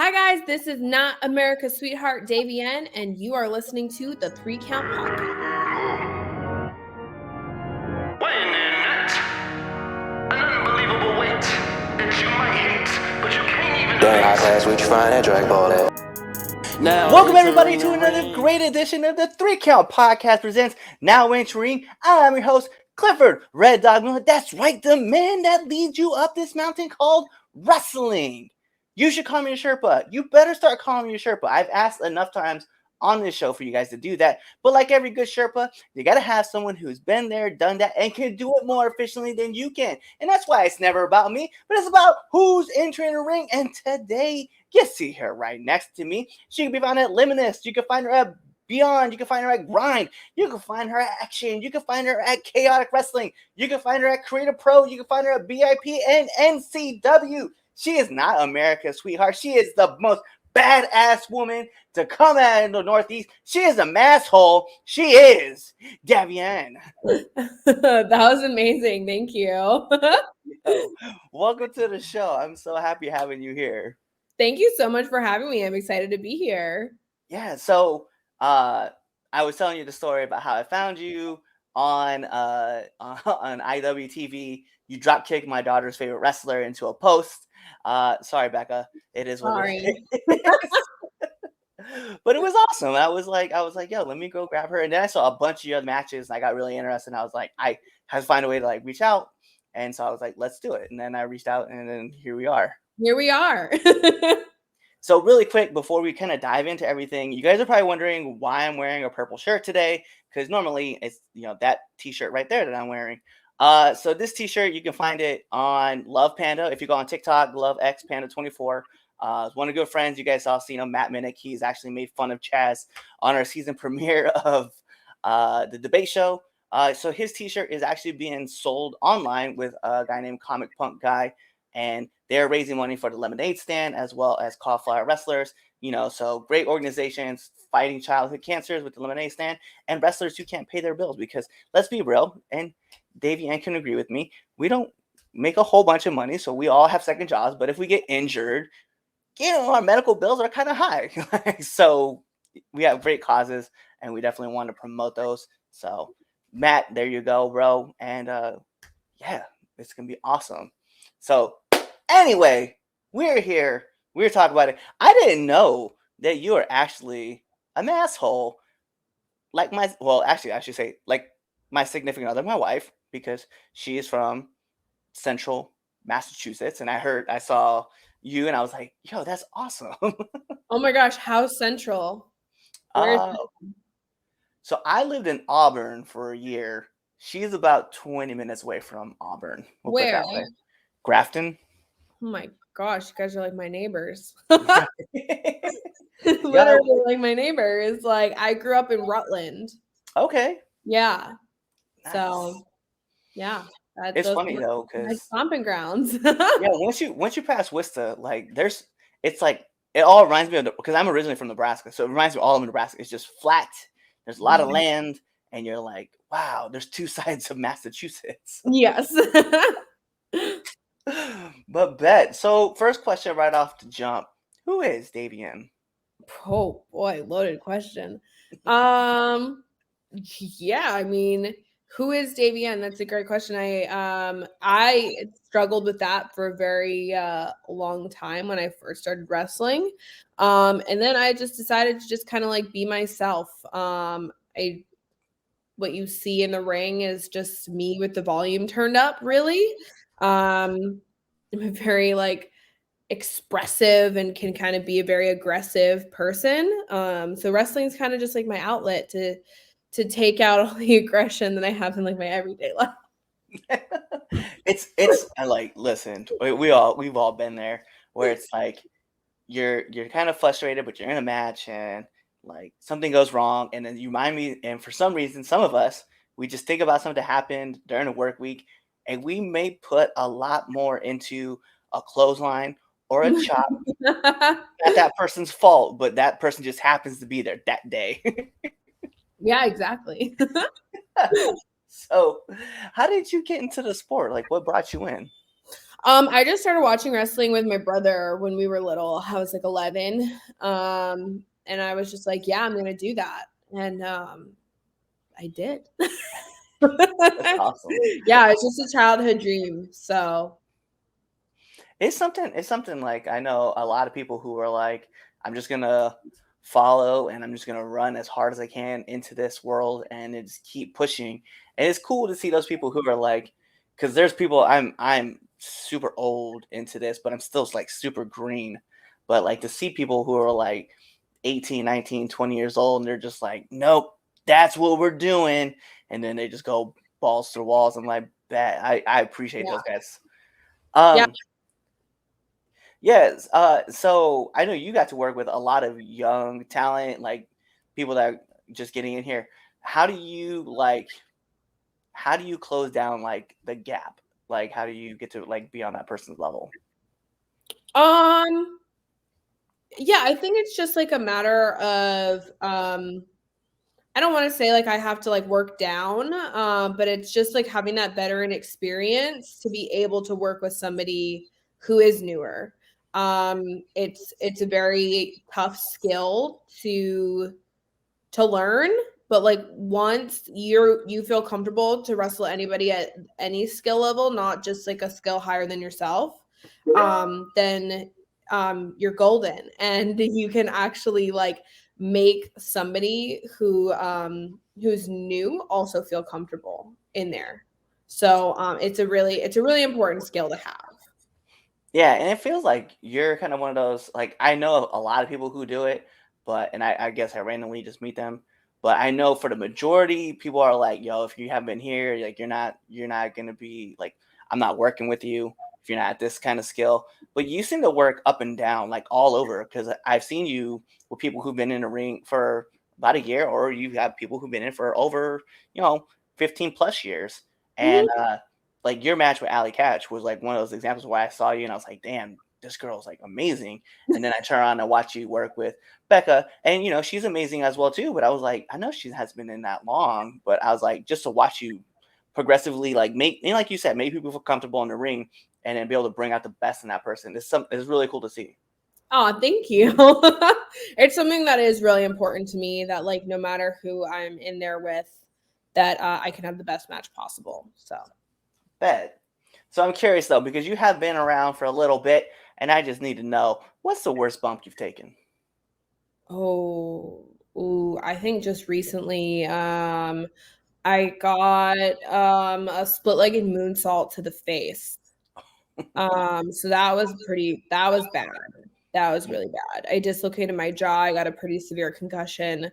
Hi guys, this is not America's sweetheart Davienne, and you are listening to the 3 Count Podcast. When in it, an unbelievable weight that you might hate, but you can't even. During high class, we find that drag ball at. Welcome everybody to another great edition of the 3 Count Podcast presents Now Entering. I'm your host, Clifford Red Dog Miller. That's right, the man that leads you up this mountain called wrestling. You should call me a Sherpa. You better start calling me a Sherpa. I've asked enough times on this show for you guys to do that. But like every good Sherpa, you got to have someone who's been there, done that, and can do it more efficiently than you can. And that's why it's never about me, but it's about who's entering the ring. And today, you see her right next to me. She can be found at Liminus. You can find her at Beyond. You can find her at Grind. You can find her at Action. You can find her at Chaotic Wrestling. You can find her at Creative Pro. You can find her at BIP and NCW. She is not America's sweetheart. She is the most badass woman to come out in the Northeast. She is a masshole. She is Davienne. That was amazing. Thank you. Welcome to the show. I'm so happy having you here. Thank you so much for having me. I'm excited to be here. Yeah, so I was telling you the story about how I found you on IWTV. You drop kicked my daughter's favorite wrestler into a post. Sorry, Becca. It is what it is. But it was awesome. I was like, yo, let me go grab her. And then I saw a bunch of your other matches, and I got really interested. And I was like, I have to find a way to like reach out. And so I was like, let's do it. And then I reached out, and then here we are. Here we are. So really quick, before we kind of dive into everything, you guys are probably wondering why I'm wearing a purple shirt today, because normally it's, that t-shirt right there that I'm wearing. So this t-shirt, you can find it on Love Panda. If you go on TikTok, Love X Panda 24. One of good friends, you guys all seen him, Matt Minnick. He's actually made fun of Chaz on our season premiere of the debate show. So his t-shirt is actually being sold online with a guy named Comic Punk Guy. And they're raising money for the Lemonade Stand as well as Cauliflower Wrestlers. So great organizations fighting childhood cancers with the Lemonade Stand and wrestlers who can't pay their bills. Because let's be real, and Davienne can agree with me, we don't make a whole bunch of money, so we all have second jobs. But if we get injured, our medical bills are kind of high. So we have great causes, and we definitely want to promote those. So Matt, there you go, bro. And yeah, it's going to be awesome. So anyway, we're here. We're talking about it. I didn't know that you are actually an asshole. Actually, I should say like my significant other, my wife, because she is from Central Massachusetts. And I saw you and I was like, yo, that's awesome. Oh my gosh, how central? So I lived in Auburn for a year. She's about 20 minutes away from Auburn. Where? Grafton. Oh my gosh, you guys are like my neighbors. Literally like my neighbors. Like I grew up in Rutland. Okay. Yeah. Nice. So yeah. It's funny though, because my stomping grounds. Yeah, once you pass Worcester, like it all reminds me of because I'm originally from Nebraska, so it reminds me of all of Nebraska. It's just flat. There's a lot of land, and you're like, wow, there's two sides of Massachusetts. Yes. But bet. So first question right off the jump. Who is Davian? Oh boy, loaded question. Yeah, I mean, who is Davian? That's a great question. I struggled with that for a very long time when I first started wrestling. And then I just decided to just kind of like be myself. What you see in the ring is just me with the volume turned up, really. I'm a very like expressive and can kind of be a very aggressive person. So wrestling is kind of just like my outlet to take out all the aggression that I have in like my everyday life. It's like, listen, we've all been there where it's like you're kind of frustrated, but you're in a match and like something goes wrong, and then you remind me, and for some reason, some of us, we just think about something that happened during a work week, and we may put a lot more into a clothesline or a chop. Not that person's fault, but that person just happens to be there that day. Yeah, exactly. So how did you get into the sport? Like, what brought you in? I just started watching wrestling with my brother when we were little. I was like 11. And I was just like, yeah, I'm gonna do that. And I did. That's awesome. Yeah, it's just a childhood dream. So It's something like I know a lot of people who are like, I'm just gonna follow and I'm just gonna run as hard as I can into this world and it's keep pushing. And it's cool to see those people who are like, because there's people I'm super old into this, but I'm still like super green. But like to see people who are like 18, 19, 20 years old and they're just like, nope, that's what we're doing. And then they just go balls to the walls. I'm like, that I appreciate yeah. those guys. Yeah. Um, Yes. So I know you got to work with a lot of young talent, like people that are just getting in here. How do you like? How do you close down like the gap? Like, how do you get to like be on that person's level? Um, yeah, I think it's just like a matter of I don't want to say like I have to like work down, but it's just like having that veteran experience to be able to work with somebody who is newer. It's a very tough skill to learn, but like once you feel comfortable to wrestle anybody at any skill level, not just like a skill higher than yourself, then you're golden and you can actually like make somebody who's new also feel comfortable in there. So it's a really important skill to have. Yeah, and it feels like you're kind of one of those. Like I know a lot of people who do it, but and I guess I randomly just meet them. But I know for the majority, people are like, "Yo, if you haven't been here, like you're not gonna be like, I'm not working with you if you're not at this kind of skill." But you seem to work up and down, like all over, because I've seen you with people who've been in the ring for about a year, or you've got people who've been in for over, 15 plus years, and Mhm. like your match with Ali Catch was like one of those examples where I saw you and I was like, damn, this girl's like amazing. And then I turn on and watch you work with Becca, and she's amazing as well too. But I was like, I know she has been in that long, but I was like, just to watch you progressively like make, and like you said, make people feel comfortable in the ring, and then be able to bring out the best in that person. It's really cool to see. Oh, thank you. It's something that is really important to me that like no matter who I'm in there with, that I can have the best match possible. So, Bet. So I'm curious though, because you have been around for a little bit, and I just need to know what's the worst bump you've taken. oh, ooh, I think just recently, I got a split-legged moonsault to the face. So that was bad. That was really bad. I dislocated my jaw. I got a pretty severe concussion.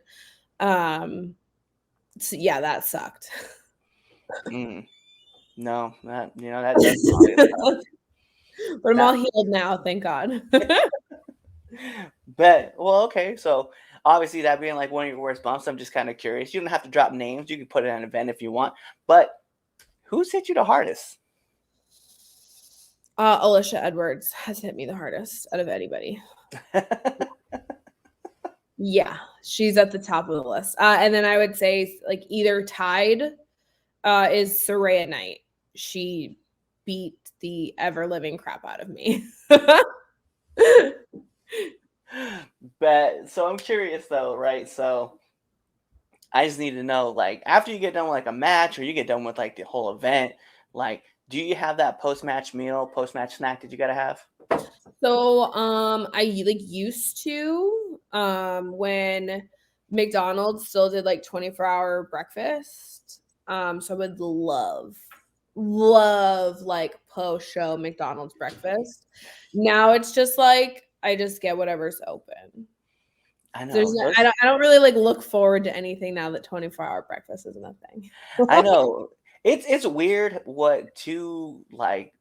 Um, so yeah, that sucked. Mm, no, that does sound like it's tough. But I'm That all healed now, thank God. Bet. Well, okay. So obviously that being like one of your worst bumps, I'm just kind of curious. You don't have to drop names. You can put it in an event if you want. But who's hit you the hardest? Alicia Edwards has hit me the hardest out of anybody. Yeah, she's at the top of the list. And then I would say like either tied is Soraya Knight. She beat the ever living crap out of me. Bet. So I'm curious though, right? So I just need to know, like, after you get done with like a match or you get done with like the whole event, like, do you have that post match meal, post match snack that you gotta have? So I like used to when McDonald's still did like 24-hour breakfast. So I would love like post show McDonald's breakfast. Now it's just like I just get whatever's open. I There's know. no, I don't really like look forward to anything now that 24-hour breakfast isn't a thing. I know. It's weird what two like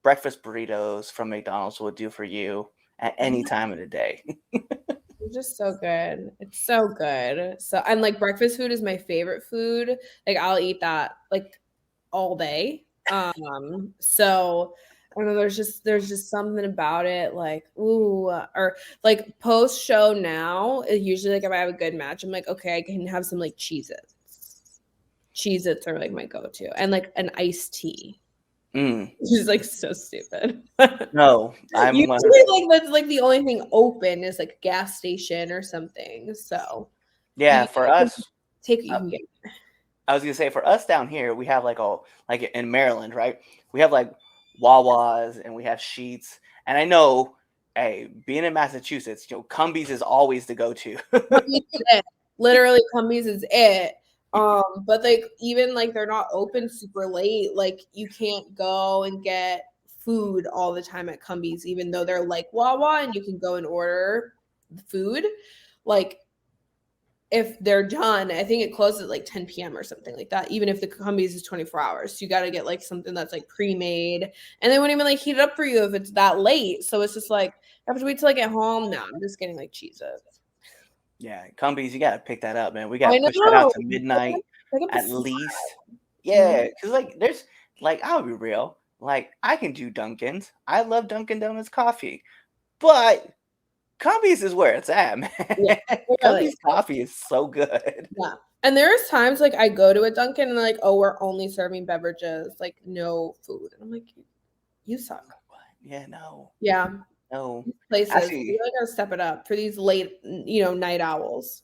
breakfast burritos from McDonald's would do for you at any time of the day. It's just so good. It's so good. So and like breakfast food is my favorite food. Like I'll eat that like all day. So I don't know, there's just something about it like ooh or like post show now, usually like if I have a good match, I'm like, okay, I can have some like Cheez-Its. Cheez-Its are like my go-to and like an iced tea. which is like so stupid. No, I'm Usually, like that's like the only thing open is like a gas station or something. So yeah. you For us, take what you uh, can get. I was gonna say for us down here, we have like in Maryland, right? We have like Wawas and we have Sheets, and I know, hey, being in Massachusetts, Cumbies is always the go-to. Cumbies is it. Literally, Cumbies is it. But like even like they're not open super late. Like you can't go and get food all the time at Cumbies, even though they're like Wawa and you can go and order the food. Like if they're done, I think it closes at like 10 p.m. or something like that. Even if the Cumbies is 24 hours, so you got to get like something that's like pre-made, and they won't even like heat it up for you if it's that late. So it's just like I have to wait till I get home. Now I'm just getting like Cheez-Its. Yeah, Cumbies, you gotta pick that up, man. We I gotta push that out know. to midnight Pick up the at slack. least. Mhm. Yeah, because like there's like I'll be real, like I can do Dunkin's. I love Dunkin' Donuts coffee, but Cumbies is where it's at, man. Yeah, really. Cumbies coffee is so good. Yeah. And there's times like I go to a Dunkin' and they're like, oh, we're only serving beverages, like no food. And I'm like, you suck. Yeah, no, Yeah. no. Places. Actually, You really gotta step it up for these late, night owls.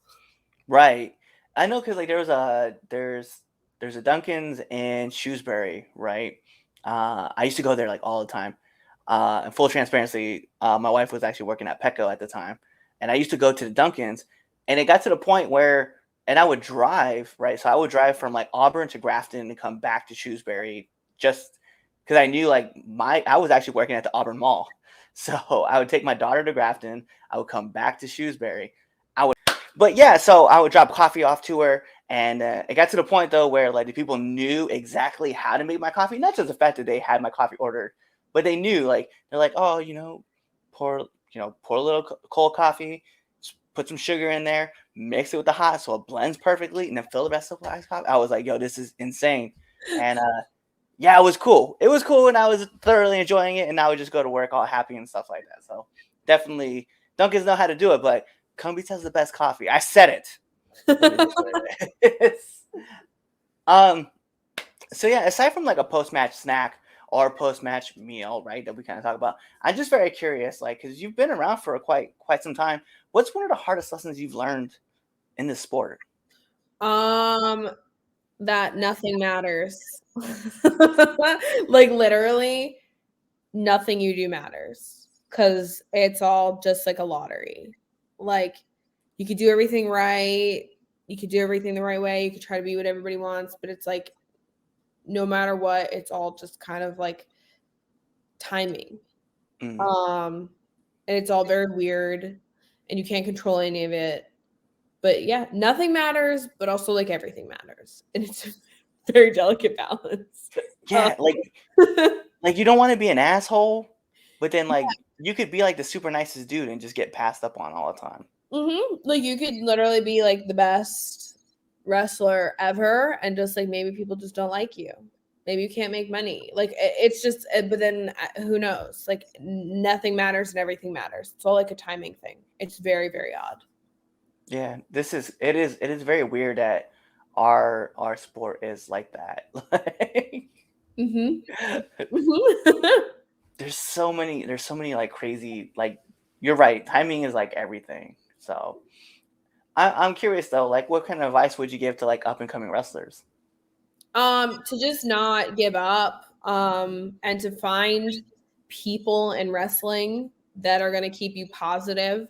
right. I know because like there's a Dunkin's in Shrewsbury, right? I used to go there like all the time. In full transparency, my wife was actually working at Petco at the time, and I used to go to the Dunkin's, and it got to the point where, and I would drive, right? So I would drive from like Auburn to Grafton and come back to Shrewsbury just because I knew like I was actually working at the Auburn Mall, so I would take my daughter to Grafton, I would come back to Shrewsbury, but yeah, so I would drop coffee off to her, and it got to the point though where like the people knew exactly how to make my coffee, not just the fact that they had my coffee ordered, but they knew like they're like, oh, pour pour a little cold coffee, put some sugar in there, mix it with the hot so it blends perfectly, and then fill the rest up with iced coffee. I was like, yo, this is insane, and yeah, it was cool. It was cool, and I was thoroughly enjoying it, and I would just go to work all happy and stuff like that. So definitely, Dunkin's know how to do it, but Cumbies has the best coffee. I said it. It is what it is. So yeah, aside from like a post-match snack or post-match meal, right, that we kind of talk about, I'm just very curious, like, because you've been around for quite some time. What's one of the hardest lessons you've learned in this sport? That nothing matters. Like literally nothing you do matters because it's all just like a lottery. Like you could do everything right, you could do everything the right way, you could try to be what everybody wants, but it's like no matter what, it's all just kind of like timing. Mm. And it's all very weird and you can't control any of it. But yeah, nothing matters, but also like everything matters. And it's a very delicate balance. Yeah, like you don't want to be an asshole, but then like you could be like the super nicest dude and just get passed up on all the time. Like you could literally be like the best wrestler ever, and just like maybe people just don't like you. Maybe you can't make money. Like it's just, but then who knows? Like nothing matters and everything matters. It's all like a timing thing. It's very, very odd. Yeah, it is very weird that our sport is like that. Like, Mm-hmm. Mm-hmm. there's so many like crazy, like you're right, timing is like everything. So I'm curious though, like what kind of advice would you give to like up and coming wrestlers? To just not give up, and to find people in wrestling that are going to keep you positive,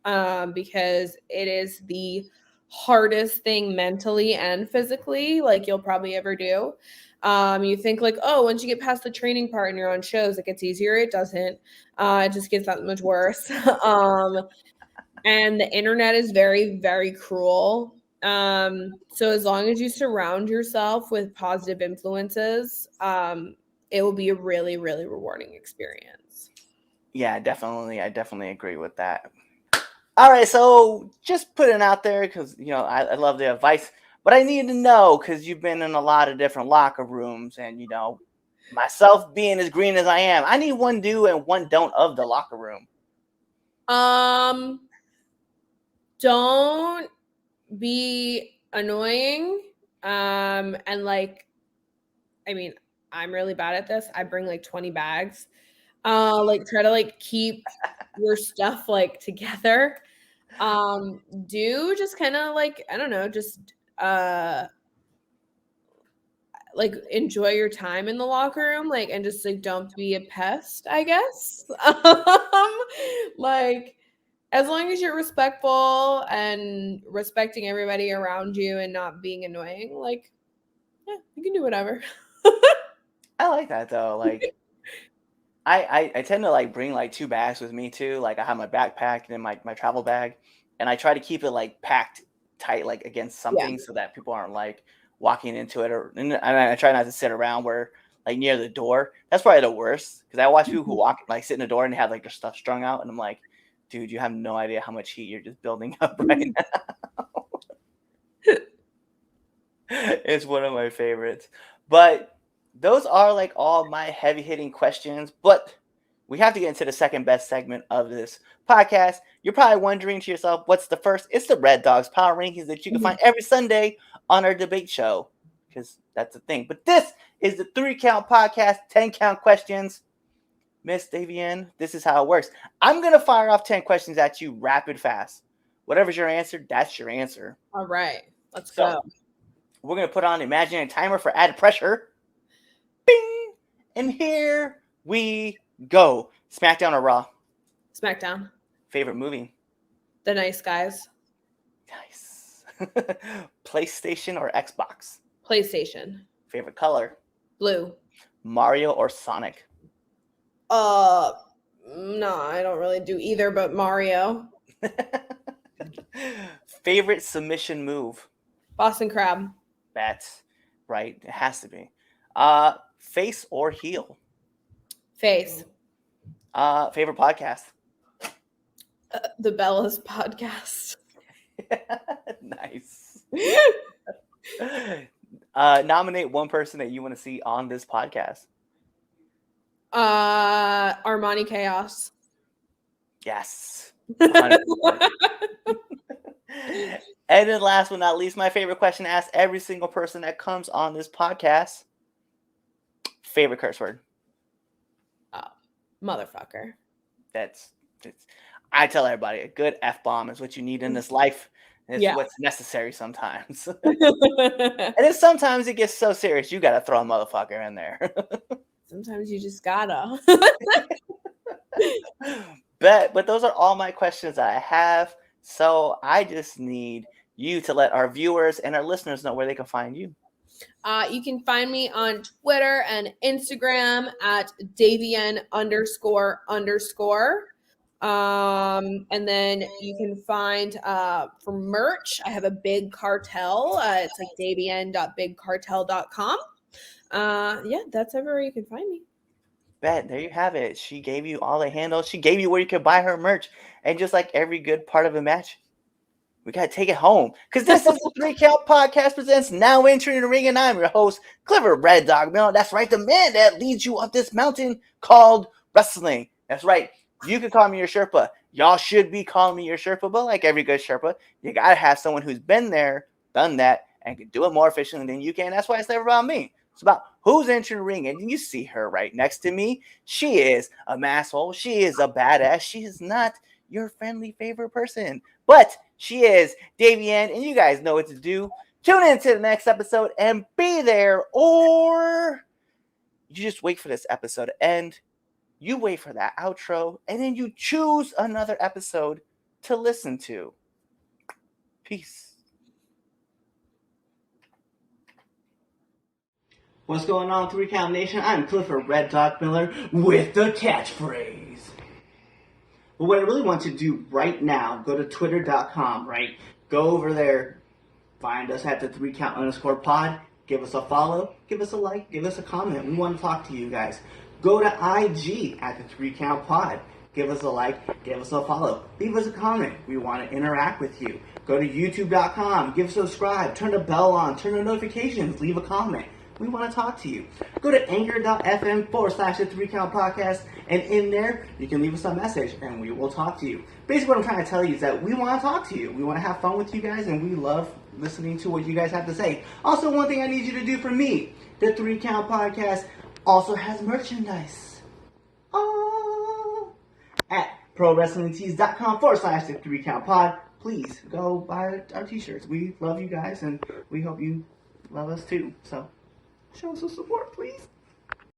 because it is the hardest thing mentally and physically, like you'll probably ever do. You think like, oh, once you get past the training part and you're on shows, it gets easier. It doesn't. It just gets that much worse. And the internet is very, very cruel. So as long as you surround yourself with positive influences, it will be a really, really rewarding experience. Yeah, I definitely agree with that. All right, so just putting it out there because I love the advice, but I need to know because you've been in a lot of different locker rooms, and myself being as green as I am, I need one do and one don't of the locker room. Um, don't be annoying. And like, I mean, I'm really bad at this. I bring like 20 bags. Like try to like keep your stuff like together. Do just kind of like, I don't know, just like enjoy your time in the locker room, like, and just like don't be a pest, I guess. Like as long as you're respectful and respecting everybody around you and not being annoying, like, yeah, you can do whatever. I like that though. Like, I tend to like bring like 2 bags with me too. Like, I have my backpack and then my travel bag, and I try to keep it like packed tight, like against Yeah. something, so that people aren't like walking into it, and I try not to sit around where like near the door. That's probably the worst, because I watch people who walk like sit in the door and they have like their stuff strung out, and I'm like, dude, you have no idea how much heat you're just building up right now. It's one of my favorites. But those are like all my heavy hitting questions. But we have to get into the second best segment of this podcast. You're probably wondering to yourself, what's the first? It's the Red Dogs Power Rankings that you can find every Sunday on our debate show, because that's the thing. But this is the 3 Count Podcast, 10 count questions. Miss Davienne, this is how it works. I'm going to fire off 10 questions at you rapid fast. Whatever's your answer, that's your answer. All right, let's go. We're going to put on an imaginary timer for added pressure. Bing! And here we go. SmackDown or Raw? SmackDown. Favorite movie? The Nice Guys. Nice. PlayStation or Xbox? PlayStation. Favorite color? Blue. Mario or Sonic? No, I don't really do either, but Mario. Favorite submission move? Boston Crab. That's right. It has to be. Face or heel? Face. Favorite podcast? The Bellas podcast. Nice. Nominate one person that you want to see on this podcast. Armani Chaos. Yes. 100%. And then last but not least, my favorite question to ask every single person that comes on this podcast. Favorite curse word? Motherfucker. I tell everybody, a good F-bomb is what you need in this life. It's what's necessary sometimes. And then sometimes it gets so serious, you got to throw a motherfucker in there. Sometimes you just gotta. But those are all my questions I have. So I just need you to let our viewers and our listeners know where they can find you. You can find me on Twitter and Instagram at Davienne __. And then you can find for merch, I have a big cartel. It's like davienne.bigcartel.com. Yeah, that's everywhere you can find me. Bet, there you have it. She gave you all the handles. She gave you where you could buy her merch. And just like every good part of a match, we got to take it home. Because this is the 3 Count Podcast presents Now Entering the Ring, and I'm your host, Clifford Red Dog Miller. That's right, the man that leads you up this mountain called wrestling. That's right. You can call me your Sherpa. Y'all should be calling me your Sherpa, but like every good Sherpa, you got to have someone who's been there, done that, and can do it more efficiently than you can. That's why it's never about me. It's about who's entering the ring. And you see her right next to me. She is a masshole. She is a badass. She is not your friendly favorite person, but she is Davienne, and you guys know what to do. Tune in to the next episode and be there, or you just wait for this episode to end. You wait for that outro, and then you choose another episode to listen to. Peace. What's going on, 3 Count Nation? I'm Clifford Red Dog Miller with the catchphrase. But what I really want you to do right now, go to twitter.com, right? Go over there, find us at the 3 Count _ pod, give us a follow, give us a like, give us a comment. We want to talk to you guys. Go to IG at the 3 Count pod. Give us a like, give us a follow, leave us a comment. We want to interact with you. Go to youtube.com, give a subscribe, turn the bell on, turn the notifications, leave a comment. We want to talk to you. Go to anchor.fm /the 3 Count Podcast, and in there, you can leave us a message, and we will talk to you. Basically, what I'm trying to tell you is that we want to talk to you. We want to have fun with you guys, and we love listening to what you guys have to say. Also, one thing I need you to do for me, the 3 Count Podcast also has merchandise. Oh, at prowrestlingtees.com/the 3count pod. Please go buy our t-shirts. We love you guys and we hope you love us too. So show us some support, please.